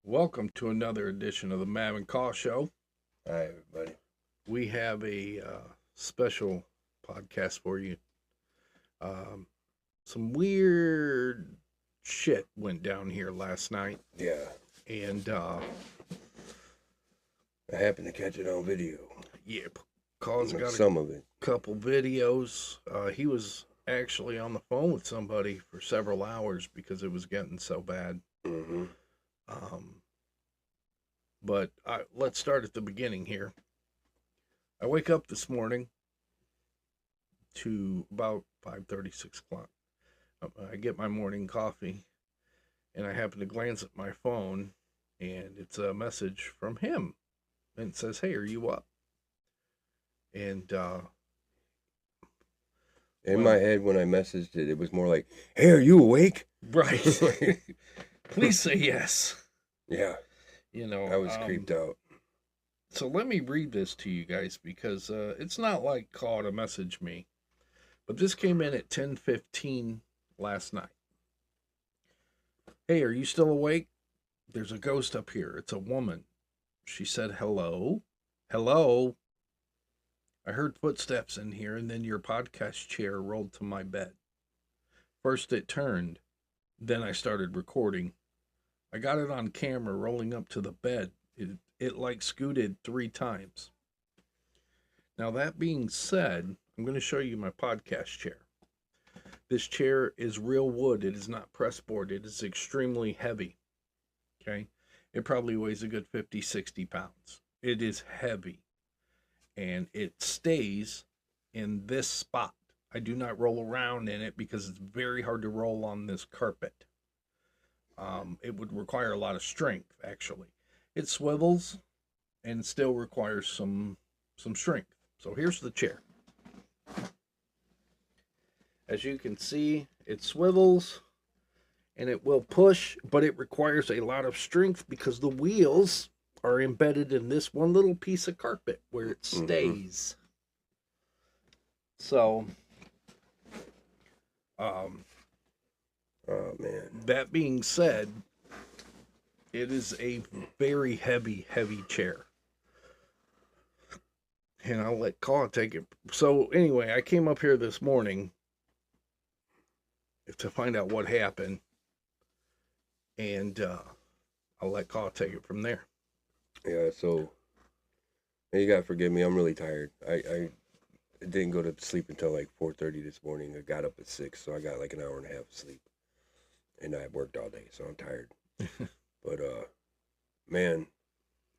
Welcome to another edition of the Paranormal Caw't Show. Hi, everybody. We have a special podcast for you. Some weird shit went down here last night, Yeah, and I happened to catch it on video. yeah, Caw's got Some of it. couple videos. He was actually on the phone with somebody for several hours because it was getting so bad. Mm-hmm. But let's start at the beginning here. I wake up this morning to about 5:30, 6 o'clock. I get my morning coffee, and I happen to glance at my phone, and it's a message from him. And it says, "Hey, are you up?" And, In my head, when I messaged it, it was more like, "Hey, are you awake?" right. Please say yes. Yeah, You know, I was creeped out. So let me read this to you guys because it's not like Call to message me, but this came in at 10:15 last night. "Hey, are you still awake? There's a ghost up here. It's a woman. She said hello. Hello. I heard footsteps in here, and then your podcast chair rolled to my bed. First it turned, then I started recording. I got it on camera rolling up to the bed. It like scooted 3 times. Now, that being said, I'm going to show you my podcast chair. This chair is real wood. It is not press board. It is extremely heavy. Okay? It probably weighs a good 50, 60 pounds. It is heavy. And it stays in this spot. I do not roll around in it because it's very hard to roll on this carpet. It would require a lot of strength, actually. It swivels and still requires some strength. So here's the chair. As you can see, it swivels and it will push, but it requires a lot of strength because the wheels are embedded in this one little piece of carpet where it stays. So, Oh man. that being said, it is a very heavy chair. And I'll let Caw't take it. So anyway, I came up here this morning to find out what happened, and I'll let Caw't take it from there. Yeah. So you gotta forgive me. I'm really tired. I didn't go to sleep until like 4:30 this morning. I got up at 6, so I got like an hour and a half of sleep, and I worked all day, so I'm tired. But man,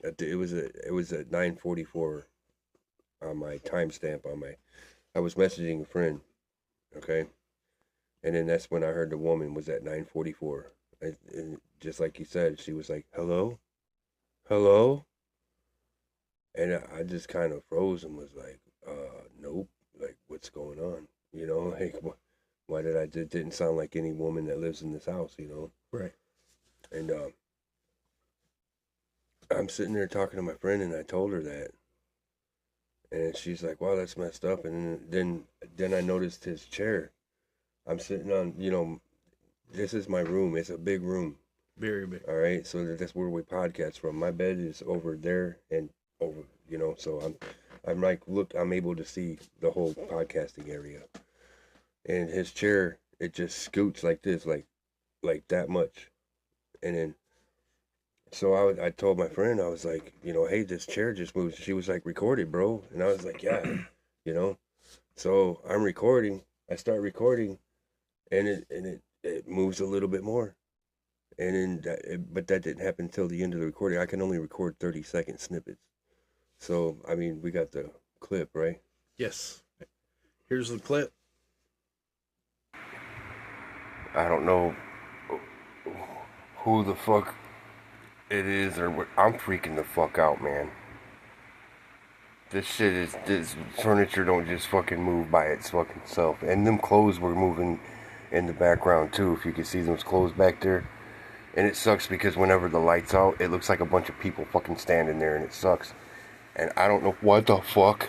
it was at 9:44 on my timestamp on my. I was messaging a friend, okay, and then that's when I heard the woman was at 9:44, and just like you said, she was like, "Hello, hello," and I just kind of froze and was like, "Nope, like what's going on?" You know, like why did I just didn't sound like any woman that lives in this house, you know? Right. And I'm sitting there talking to my friend, and I told her that, and she's like, "Wow, that's messed up." And then I noticed his chair. I'm sitting on, this is my room. It's a big room. Very big. All right, so that's where we podcast from. My bed is over there and over, so I'm like, look, I'm able to see the whole podcasting area. And his chair, it just scoots like this, like that much. And then, so I told my friend, I was like, hey, this chair just moved. She was like, "Record it, bro." And I was like, "Yeah," you know. So I'm recording. I start recording, and it moves a little bit more. And then, but that didn't happen until the end of the recording. I can only record 30-second snippets. So I mean, we got the clip, right? Yes. Here's the clip. I don't know who the fuck it is or what. I'm freaking the fuck out, man. This furniture don't just fucking move by its fucking self. And them clothes were moving in the background too. If you can see those clothes back there. And it sucks because whenever the light's out, it looks like a bunch of people fucking standing there, and it sucks. And I don't know what the fuck.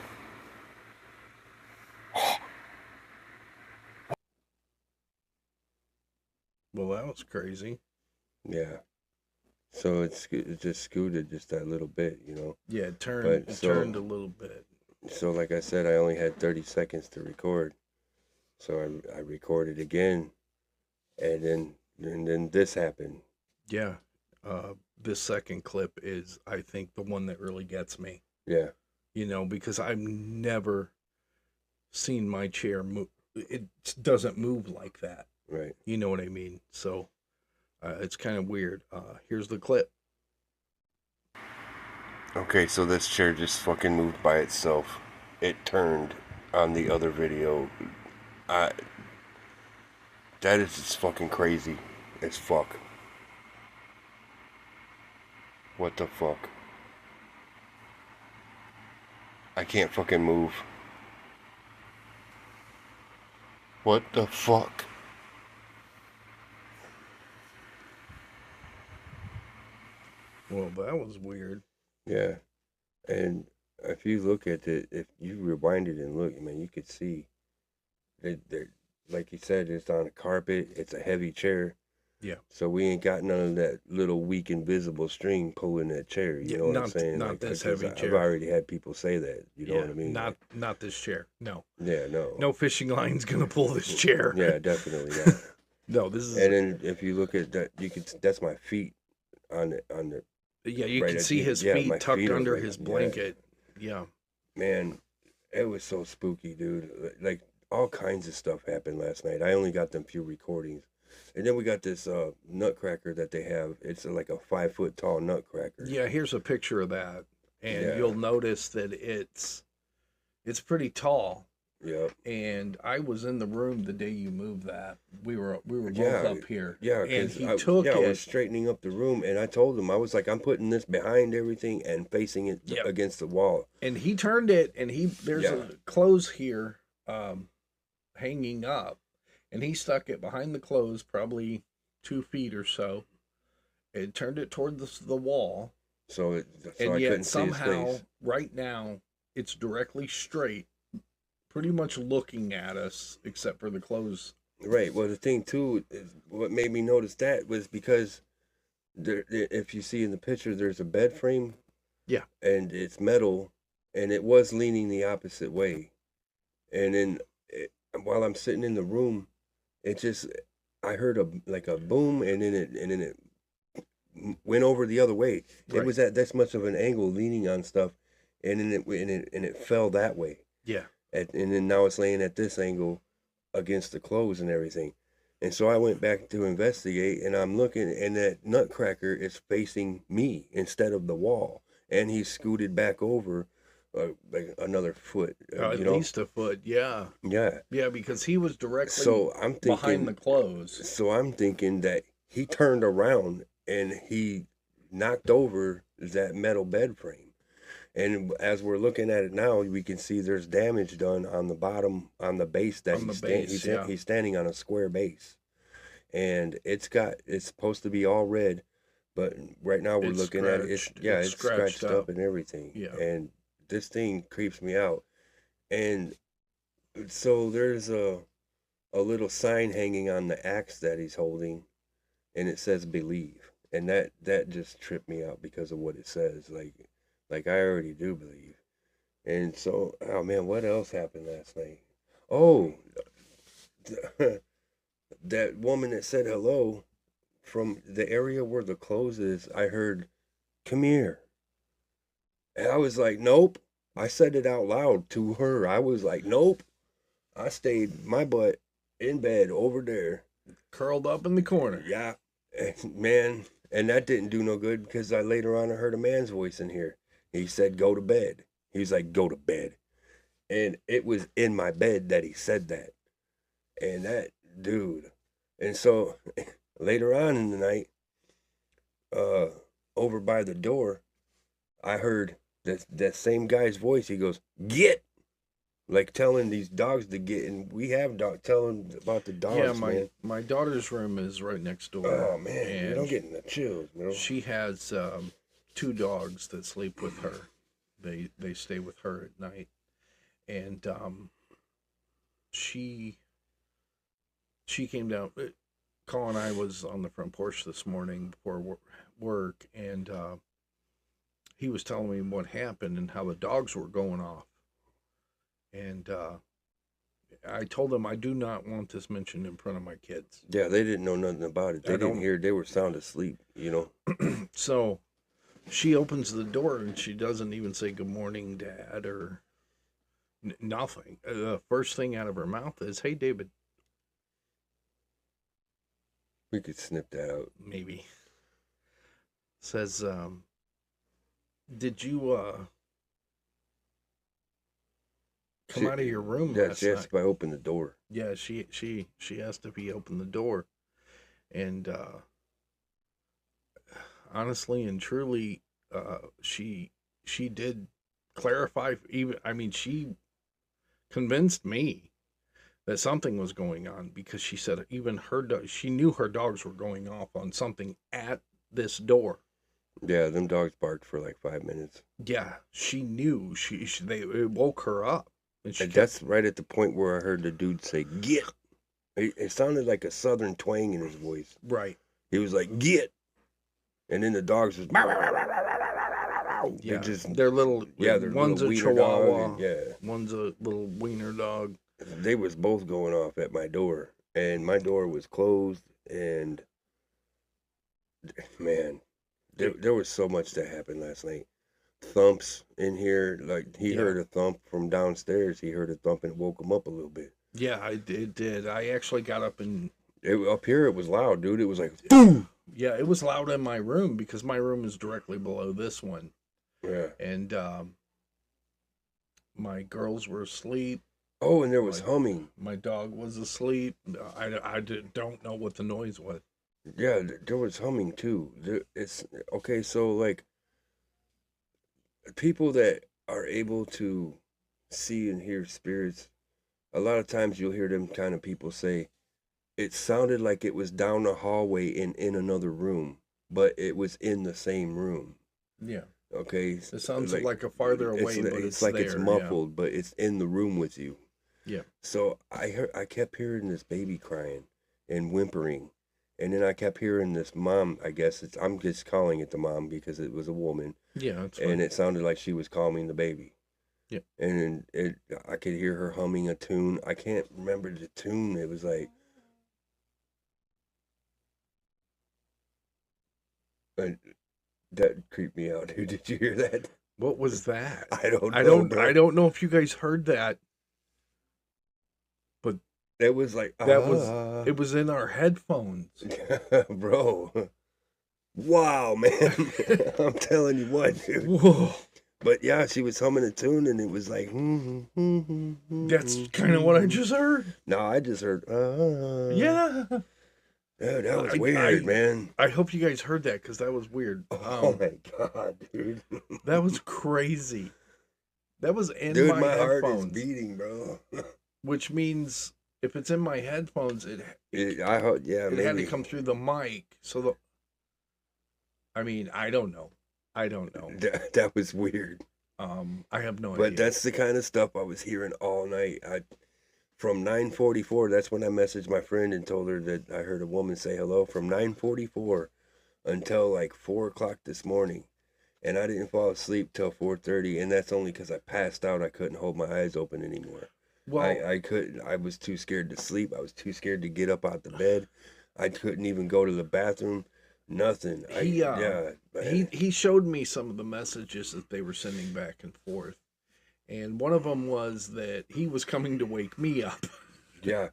Well, that was crazy. Yeah. So it just scooted just that little bit, you know. Yeah, it turned. But It turned a little bit. so like I said, I only had 30 seconds to record. So I recorded again, and then this happened. Yeah. This second clip is, I think, the one that really gets me. Yeah. You know, because I've never seen my chair move. It doesn't move like that. Right. You know what I mean? So it's kind of weird. Here's the clip. Okay, so this chair just fucking moved by itself. It turned on the other video. I that is just fucking crazy as fuck. What the fuck? I can't fucking move. What the fuck? Well, that was weird. Yeah. And if you look at it, if you rewind it and look, man, you could see that, like you said, it's on a carpet. It's a heavy chair. Yeah. So we ain't got none of that little weak invisible string pulling that chair. You know what I'm saying? Not like, this 'cause heavy chair. I've already had people say that. You know what I mean? Not this chair. No. Yeah, no. No fishing line's gonna pull this chair. Yeah, definitely not. No, this is. And then if you look at that, you could. That's my feet on the. Yeah, you right can at see the- his yeah, feet my tucked feet are under right- his yeah. blanket. Yeah. Man, it was so spooky, dude. Like all kinds of stuff happened last night. I only got them few recordings. And then we got this nutcracker that they have. It's like a 5 foot tall nutcracker. Yeah, here's a picture of that, and Yeah. you'll notice that it's pretty tall. Yep. And I was in the room the day you moved that. We were both Yeah, up here. Yeah, and because he I took was it. straightening up the room, and I told him, I was like, I'm putting this behind everything and facing it Yep. against the wall. And he turned it, and there's Yeah. a clothes here, hanging up, and he stuck it behind the clothes, probably 2 feet or so. It turned it toward the wall, So and I couldn't yet see his somehow, face. right now, it's directly straight, pretty much looking at us, except for the clothes. Right. Well, the thing too, is what made me notice that was because if you see in the picture, there's a bed frame. Yeah. And it's metal, and it was leaning the opposite way. And then while I'm sitting in the room, I heard a boom, and then it went over the other way. Right. It was at this much of an angle, leaning on stuff, and then it fell that way. Yeah. And then now it's laying at this angle against the clothes and everything. And so I went back to investigate, and I'm looking, and that nutcracker is facing me instead of the wall. And he scooted back over like another foot. At least a foot, yeah. Yeah. Yeah, because he was directly So I'm thinking, behind the clothes. So I'm thinking that he turned around and he knocked over that metal bed frame. And as we're looking at it now, we can see there's damage done on the bottom, on the base that he's standing on a square base. And it's supposed to be all red, but right now we're looking at it. It's scratched up and everything. Yeah. And this thing creeps me out. And so there's a little sign hanging on the axe that he's holding, and it says "Believe," and that just tripped me out because of what it says. Like I already do believe. And so, oh man, what else happened last night? Oh, that woman that said hello from the area where the clothes is, I heard, "Come here." And I was like, nope. I said it out loud to her. I was like, nope. I stayed my butt in bed over there. Curled up in the corner. Yeah. And, man, and that didn't do no good because later on I heard a man's voice in here. He said, go to bed. He was like, go to bed. And it was in my bed that he said that. And that, dude. And so later on in the night, over by the door, I heard that same guy's voice. He goes, get, like telling these dogs to get, and we have telling about the dogs. Yeah, my daughter's room is right next door. Oh man, I'm getting the chills, bro. She has 2 dogs that sleep with her. They stay with her at night, and she came down. Cole and I was on the front porch this morning before work, and he was telling me what happened and how the dogs were going off. And I told him I do not want this mentioned in front of my kids. Yeah, they didn't know nothing about it. They didn't hear. They were sound asleep, you know. So she opens the door and she doesn't even say good morning, Dad, or nothing. The first thing out of her mouth is, "Hey, David." We could snip that out. Maybe. Says, did you come out of your room last she asked night? if I opened the door. Yeah, she asked if he opened the door. And honestly and truly, she did clarify. She convinced me that something was going on, because she said even she knew her dogs were going off on something at this door. Yeah, them dogs barked for like 5 minutes. Yeah, she knew. It woke her up. And that's right at the point where I heard the dude say, "Get." It sounded like a southern twang in his voice. Right. He was like, "Get." And then the dogs was, yeah, just, they're little. yeah, one's little a Chihuahua. dog, yeah, one's a little wiener dog. They was both going off at my door, and my door was closed. And man, there was so much that happened last night. Thumps in here, like he heard a thump from downstairs. He heard a thump and it woke him up a little bit. Yeah, it did. I actually got up and up here it was loud, dude. It was like boom. Yeah, it was loud in my room because my room is directly below this one. Yeah. And my girls were asleep. Oh, and there was humming. My dog was asleep. I don't know what the noise was. Yeah, there was humming too. It's okay. So like, people that are able to see and hear spirits, a lot of times you'll hear them kind of people say, it sounded like it was down the hallway and in another room, but it was in the same room. Yeah. Okay. It sounds like a farther away, but it's like there, it's muffled, but it's in the room with you. Yeah. So I kept hearing this baby crying and whimpering, and then I kept hearing this mom. I guess I'm just calling it the mom because it was a woman. Yeah, that's fine. And it sounded like she was calming the baby. Yeah. And I could hear her humming a tune. I can't remember the tune. It was like, that creeped me out, dude. Did you hear that? What was that? I don't know. I don't know if you guys heard that. But it was like it was in our headphones. Bro. Wow, man. I'm telling you what, dude. Whoa. But yeah, she was humming a tune and it was like that's kind of what I just heard. No, I just heard yeah. Yeah, that was weird, man. I hope you guys heard that because that was weird. Oh my god, dude. That was crazy. That was in dude, my headphones. Heart is beating, bro. Which means if it's in my headphones, it had to come through the mic. So I don't know. That was weird. I have no idea. But that's the kind of stuff I was hearing all night. From 9:44, that's when I messaged my friend and told her that I heard a woman say hello from 9:44 until like 4 o'clock this morning. And I didn't fall asleep till 4:30, and that's only because I passed out. I couldn't hold my eyes open anymore. Well, I couldn't. I was too scared to sleep. I was too scared to get up out the bed. I couldn't even go to the bathroom. Nothing. He showed me some of the messages that they were sending back and forth. And one of them was that he was coming to wake me up. Yeah.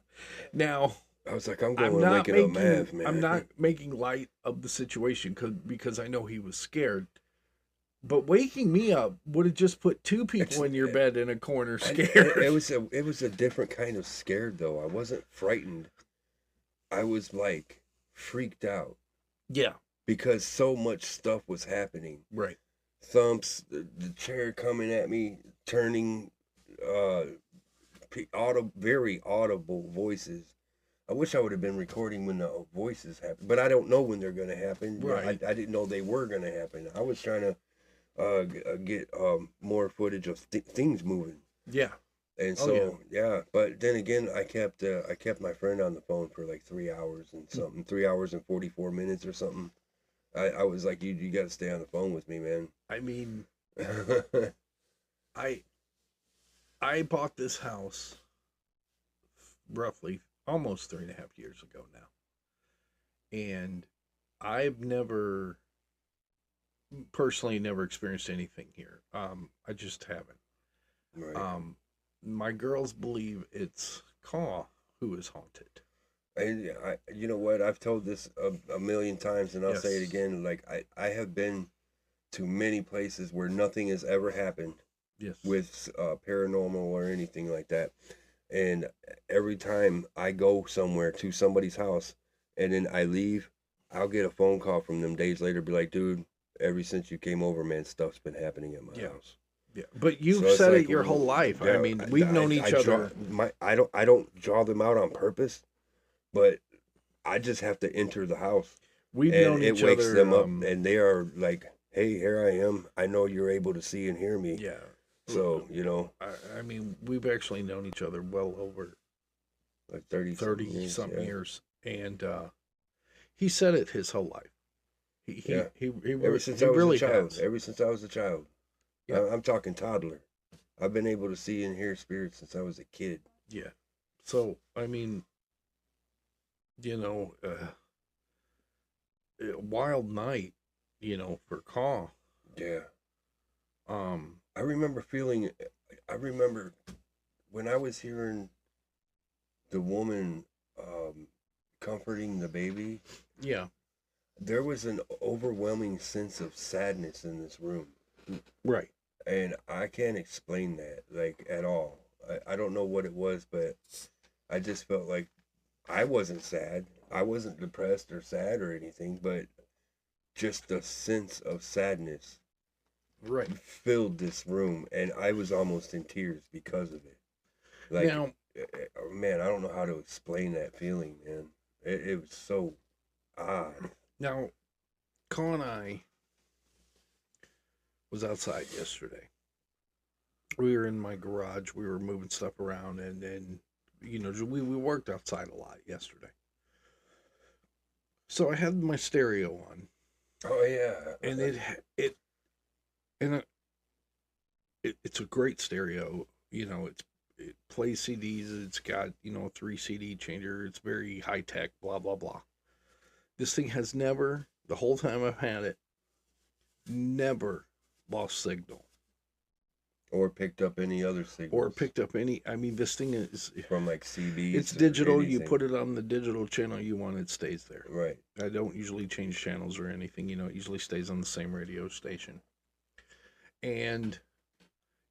Now, I was like, I'm going to wake it up, man. I'm not making light of the situation because I know he was scared. But waking me up would have just put two people in your bed in a corner scared. It was a different kind of scared, though. I wasn't frightened. I was like freaked out. Yeah. Because so much stuff was happening. Right. Thumps, the chair coming at me, turning, very audible voices. I wish I would have been recording when the voices happen, but I don't know when they're going to happen. Right. I didn't know they were going to happen. I was trying to get more footage of things moving. Yeah. And so, but then again, I kept my friend on the phone for like 3 hours and something, 3 hours and 44 minutes or something. I was like, you got to stay on the phone with me, man. I mean, I I bought this house roughly almost 3.5 years ago now, and I've never personally never experienced anything here. I just haven't. Right. My girls believe it's Caw who is haunted. And you know what? I've told this a million times, and I'll say it Yes. again. Like I have been to many places where nothing has ever happened Yes. with paranormal or anything like that. And every time I go somewhere to somebody's house and then I leave, I'll get a phone call from them days later, be like, dude, ever since you came over, man, stuff's been happening at my Yeah. house. Yeah. But you've So it's said like, it your whole life. I yeah, mean, we've known each other. I don't draw them out on purpose, but I just have to enter the house We've and known it each wakes other. them up and they are like, hey, here I am. I know you're able to see and hear me. Yeah. So, you know, I mean, we've actually known each other well over like 30 some yeah. years, and he said it his whole life. Yeah. He Ever since he I was a really child. has. Ever since I was a child. Yeah. I'm talking toddler. I've been able to see and hear spirits since I was a kid. Yeah. So I mean, a wild night, for Caw. Yeah. Um. I remember when I was hearing the woman comforting the baby, Yeah. there was an overwhelming sense of sadness in this room. Right. And I can't explain that, like, at all. I don't know what it was, but I just felt like I wasn't sad. I wasn't depressed or sad or anything, but just a sense of sadness Right. filled this room, and I was almost in tears because of it. Like, Now, man, I don't know how to explain that feeling, man. It was so odd. now, Caw and I was outside yesterday. We were in my garage. We were moving stuff around, and we worked outside a lot yesterday. So I had my stereo on, Oh yeah, and it's a great stereo. It plays CDs. It's got a 3 CD changer. It's very high tech. Blah blah blah. This thing has never, the whole time I've had it, never lost signal or picked up any other signals. or picked up any. I mean, this thing is from like CBs. it's digital. You put it on the digital channel you want, it stays there. Right. I don't usually change channels or anything. It usually stays on the same radio station. And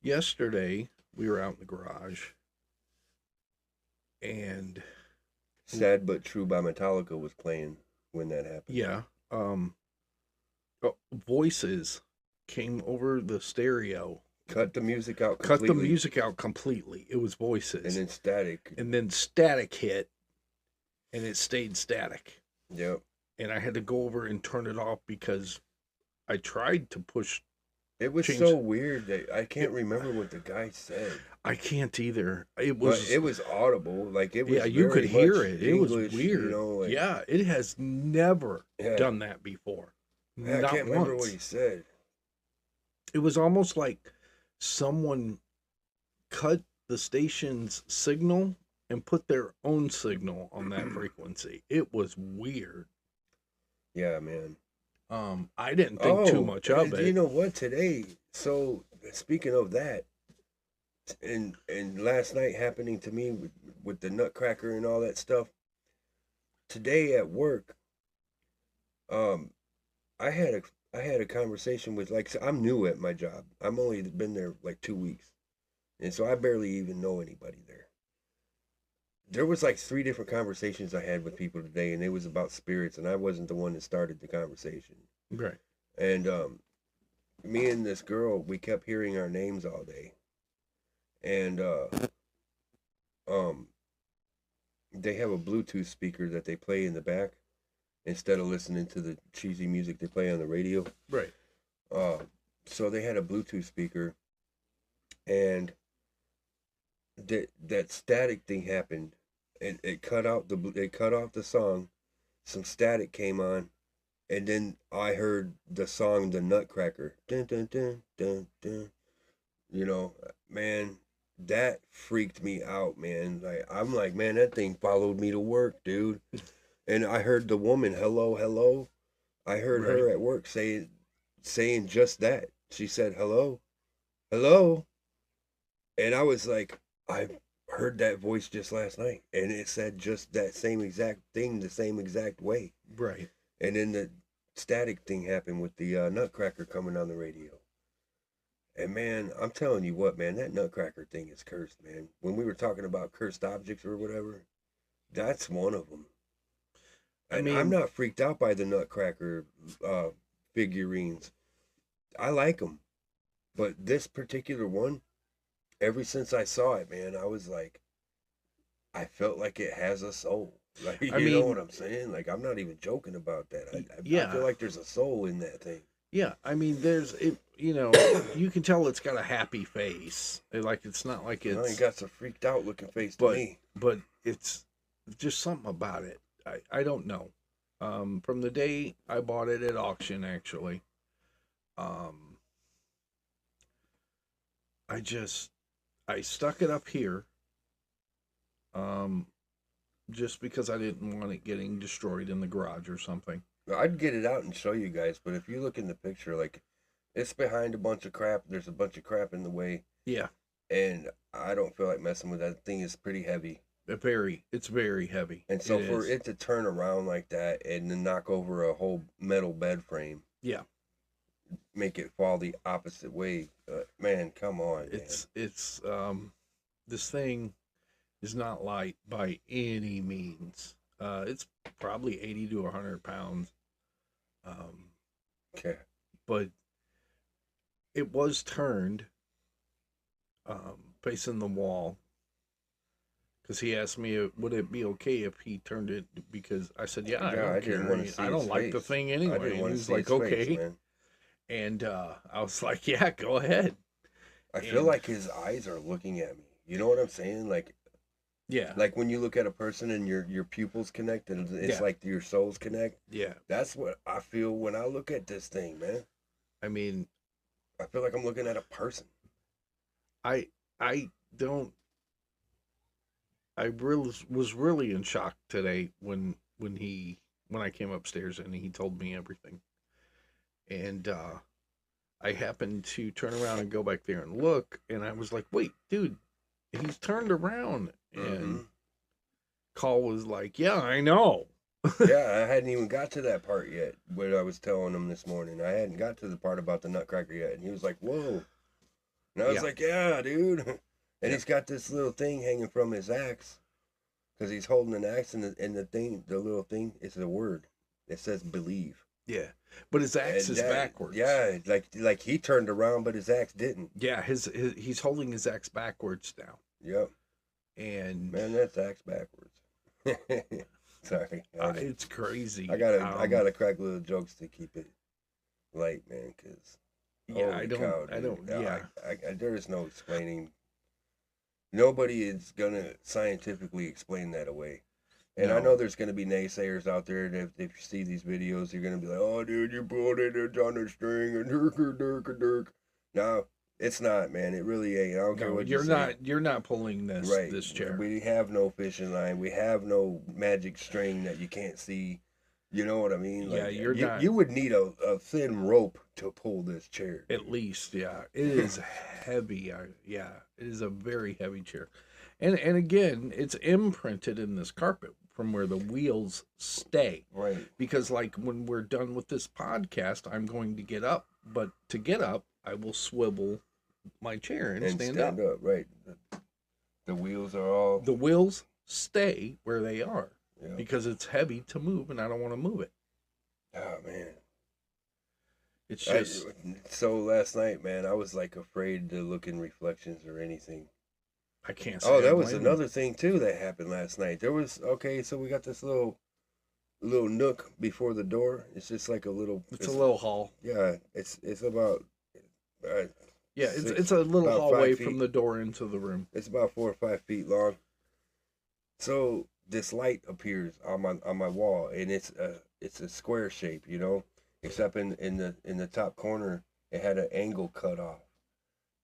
yesterday we were out in the garage, and Sad But True by Metallica was playing when that happened. yeah, voices came over the stereo. Cut the music out Cut completely. the music out completely. It was voices. And then static hit, and it stayed static. Yep. And I had to go over and turn it off because I tried to push. It was so weird that I can't remember what the guy said. I can't either. It was audible. Like, it was yeah, you could hear it. English, it was weird. Like, yeah, it has never done that before. I can't remember what he said. It was almost like someone cut the station's signal and put their own signal on that frequency. It was weird. Yeah, man. I didn't think too much of it. You know what? Today, so speaking of that, and last night happening to me with the Nutcracker and all that stuff. Today at work, I had a conversation with, like, I'm new at my job. I'm only been there like 2 weeks, and so I barely even know anybody there. There was like 3 different conversations I had with people today, and it was about spirits, and I wasn't the one that started the conversation. Right. And me and this girl, we kept hearing our names all day, and they have a Bluetooth speaker that they play in the back instead of listening to the cheesy music they play on the radio. Right. So they had a Bluetooth speaker, and that static thing happened, and it cut off the song. Some static came on, And then I heard the song The Nutcracker. Dun, dun, dun, dun, dun. You know, man, that freaked me out, man. Like I'm like, man, that thing followed me to work, dude. And I heard the woman, hello, hello. I heard Right. her at work saying just that. She said, hello, hello. And I was like, I heard that voice just last night. And it said just that same exact thing, the same exact way. Right. And then the static thing happened with the Nutcracker coming on the radio. And man, I'm telling you what, man, that Nutcracker thing is cursed, man. When we were talking about cursed objects or whatever, that's one of them. I And I'm mean, not freaked out by the Nutcracker figurines. I like them. But this particular one, ever since I saw it, man, I was like, I felt like it has a soul. Like, I you know mean, what I'm saying? Like, I'm not even joking about that. I yeah. feel like there's a soul in that thing. Yeah, I mean, there's it. You know, you can tell it's got a happy face. Like it's not like It it's, got some freaked out looking face to but me. but it's just something about it. I don't know. From the day I bought it at auction, actually, um, I stuck it up here, um, just because I didn't want it getting destroyed in the garage or something. I'd get it out and show you guys, but if you look in the picture, like, it's behind a bunch of crap. There's a bunch of crap in the way, Yeah, and I don't feel like messing with that thing. Is pretty heavy. it's very heavy. And so It for is. it to turn around like that and then knock over a whole metal bed frame, Yeah, make it fall the opposite way, man, come on, it's this thing is not light by any means. It's probably 80 to 100 pounds. Um, Okay. but it was turned facing the wall because he asked me, would it be okay if he turned it? Because I said, yeah, I Yeah, I don't didn't care. want to see I his don't like the face. thing I anyway. didn't And want he to was see like, his face, okay. man. And I was like, yeah, go ahead. I feel And like his eyes are looking at me. You know what I'm saying? yeah, Like when you look at a person and your pupils connect and it's yeah, like your souls connect. yeah. That's what I feel when I look at this thing, man. I mean, I feel like I'm looking at a person. I I don't. I really was really in shock today when I came upstairs and he told me everything. And I happened to turn around and go back there and look, and I was like, "Wait, dude, he's turned around." Mm-hmm. And Call was like, "Yeah, I know." Yeah, I hadn't even got to that part yet. What I was telling him this morning, I hadn't got to the part about the Nutcracker yet, and he was like, "Whoa," and I was Yeah, like, "Yeah, dude." And yeah, he's got this little thing hanging from his axe because he's holding an axe, and the thing, the little thing, is a word. It says "believe." yeah. But his axe And is backwards. yeah, like he turned around, but his axe didn't. Yeah, his he's holding his axe backwards now, Yep, and man, that's axe backwards. Sorry, it's crazy. I gotta crack little jokes to keep it light, man. Cause Yeah, holy cow, I dude. don't. Yeah, There is no explaining. Nobody is gonna scientifically explain that away. And I know no. there's gonna be naysayers out there that if you see these videos, you're gonna be like, "Oh, dude, you pulled it. It's on a string and dirk." No, it's not, man. It really ain't. I don't care No, what you say. you're not pulling Right. this chair. We have no fishing line. We have no magic string that you can't see. You know what I mean? Yeah, Like you're not. you would need a thin rope to pull this chair. At least, yeah. It is heavy. Yeah, it is a very heavy chair. And again, it's imprinted in this carpet from where the wheels stay. Right. Because like when we're done with this podcast, I'm going to get up, but to get up, I will swivel my chair and stand up. Right. The wheels are all. The wheels stay where they are Yeah. because it's heavy to move and I don't want to move it. Oh man. It's just So last night, man, I was like afraid to look in reflections or anything. I can't say. Oh, I that was blame another thing too that happened last night. There was so we got this little nook before the door. It's just like a little. It's a little hall. Yeah, it's about. Yeah, six- it's a little about hallway 5 feet. from the door into the room. It's about 4 or 5 feet long. So this light appears on my wall, and it's it's a square shape, you know, except in the top corner it had an angle cut off,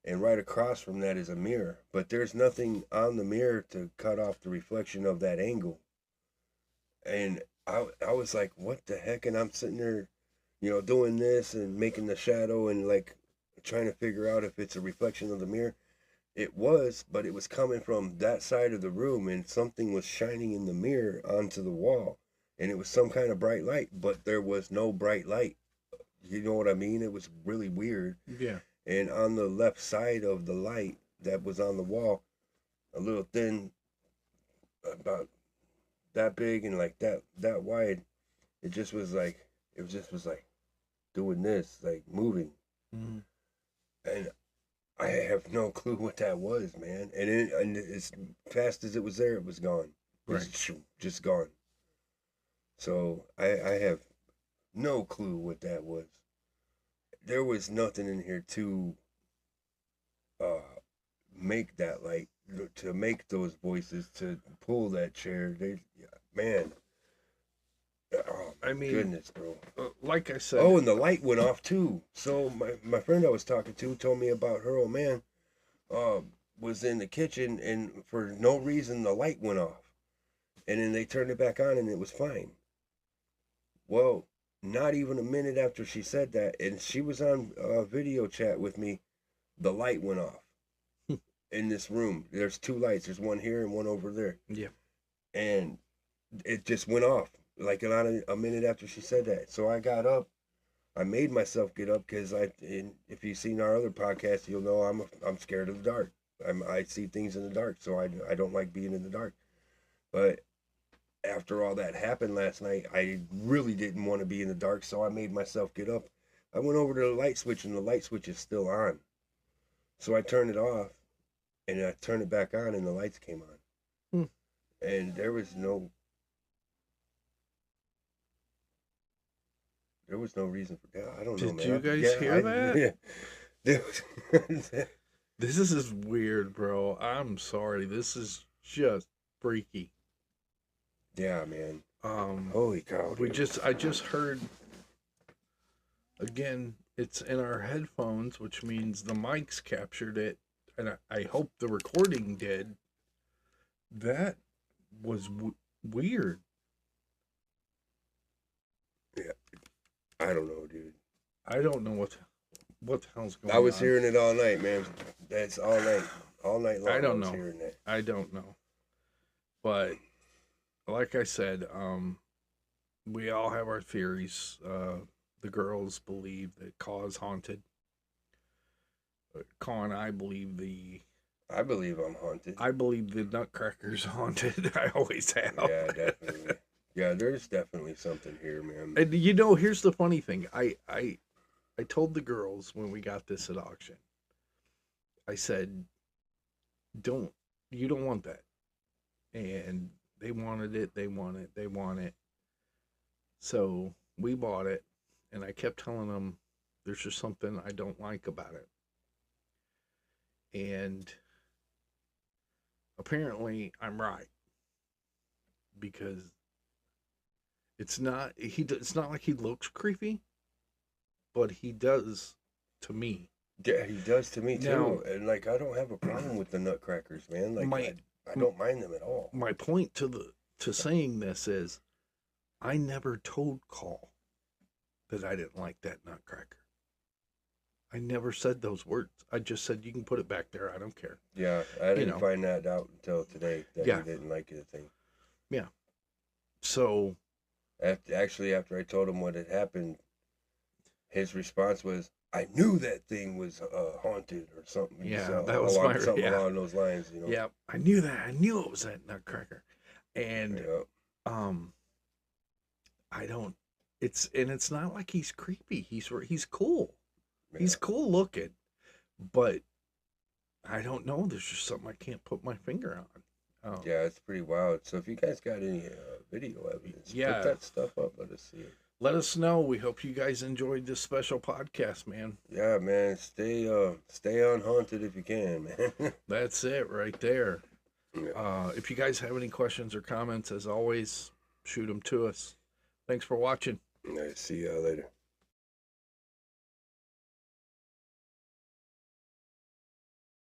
and right across from that is a mirror, but there's nothing on the mirror to cut off the reflection of that angle. And I was like, what the heck? And I'm sitting there, you know, doing this and making the shadow and like trying to figure out if it's a reflection of the mirror. It was, but it was coming from that side of the room, and something was shining in the mirror onto the wall, and it was some kind of bright light, but there was no bright light. You know what I mean? It was really weird. Yeah. And on the left side of the light that was on the wall, a little thin, about that big and like that wide, it just was like doing this, like moving, Mm-hmm. and I have no clue what that was, man. And as fast as it was there, it was gone. Right. Just gone. So I have no clue what that was. There was nothing in here to make that light, to make those voices, to pull that chair. Man. Oh my I mean, goodness, bro. Like I said. Oh, and the light went off too. So my friend I was talking to told me about her old man was in the kitchen, and for no reason the light went off. And then they turned it back on and it was fine. Well, not even a minute after she said that, and she was on a video chat with me, the light went off in this room. There's two lights. There's one here and one over there. Yeah. And it just went off like not a minute after she said that. So I got up. I made myself get up because if you've seen our other podcast, you'll know I'm scared of the dark. I see things in the dark, so I don't like being in the dark. But after all that happened last night, I really didn't want to be in the dark, so I made myself get up. I went over to the light switch, and the light switch is still on. So I turned it off, and I turned it back on, and the lights came on. And there was no reason for that. I don't know, man. Did you guys hear that? Yeah. This is weird, bro. I'm sorry. This is just freaky. Yeah, man. Holy cow. I just heard, again, it's in our headphones, which means the mics captured it, and I hope the recording did. That was weird. Yeah. I don't know, dude. I don't know what the hell's going on. I was hearing it all night, man. That's all night long. I don't know. Hearing that. I don't know. But like I said, we all have our theories. The girls believe that Caw's haunted. Caw and I believe I believe I'm haunted. I believe the Nutcracker's haunted. I always have. Yeah, definitely. Yeah, there's definitely something here, man. And here's the funny thing. I told the girls when we got this at auction, I said, you don't want that. And they wanted it, they want it. So we bought it, and I kept telling them there's just something I don't like about it. And apparently I'm right, because it's not like he looks creepy, but he does to me. Yeah, he does to me too. Now, and like, I don't have a problem with the Nutcrackers, man. Like, I don't mind them at all. My point to saying this is, I never told Caw that I didn't like that Nutcracker. I never said those words. I just said, you can put it back there. I don't care. Yeah, I didn't find that out until today, that he didn't like anything. Yeah. So. After I told him what had happened, his response was, I knew that thing was haunted or something. Yeah, that was something along those lines, you know. Yeah, I knew that. I knew it was that Nutcracker. And I don't. It's not like he's creepy. He's cool. Yeah. He's cool looking, but I don't know. There's just something I can't put my finger on. Yeah, it's pretty wild. So if you guys got any video evidence, put that stuff up. Let us see it. Let us know. We hope you guys enjoyed this special podcast, man. Yeah, man. Stay unhaunted if you can, man. That's it right there. Yeah. If you guys have any questions or comments, as always, shoot them to us. Thanks for watching. All right, see y'all later.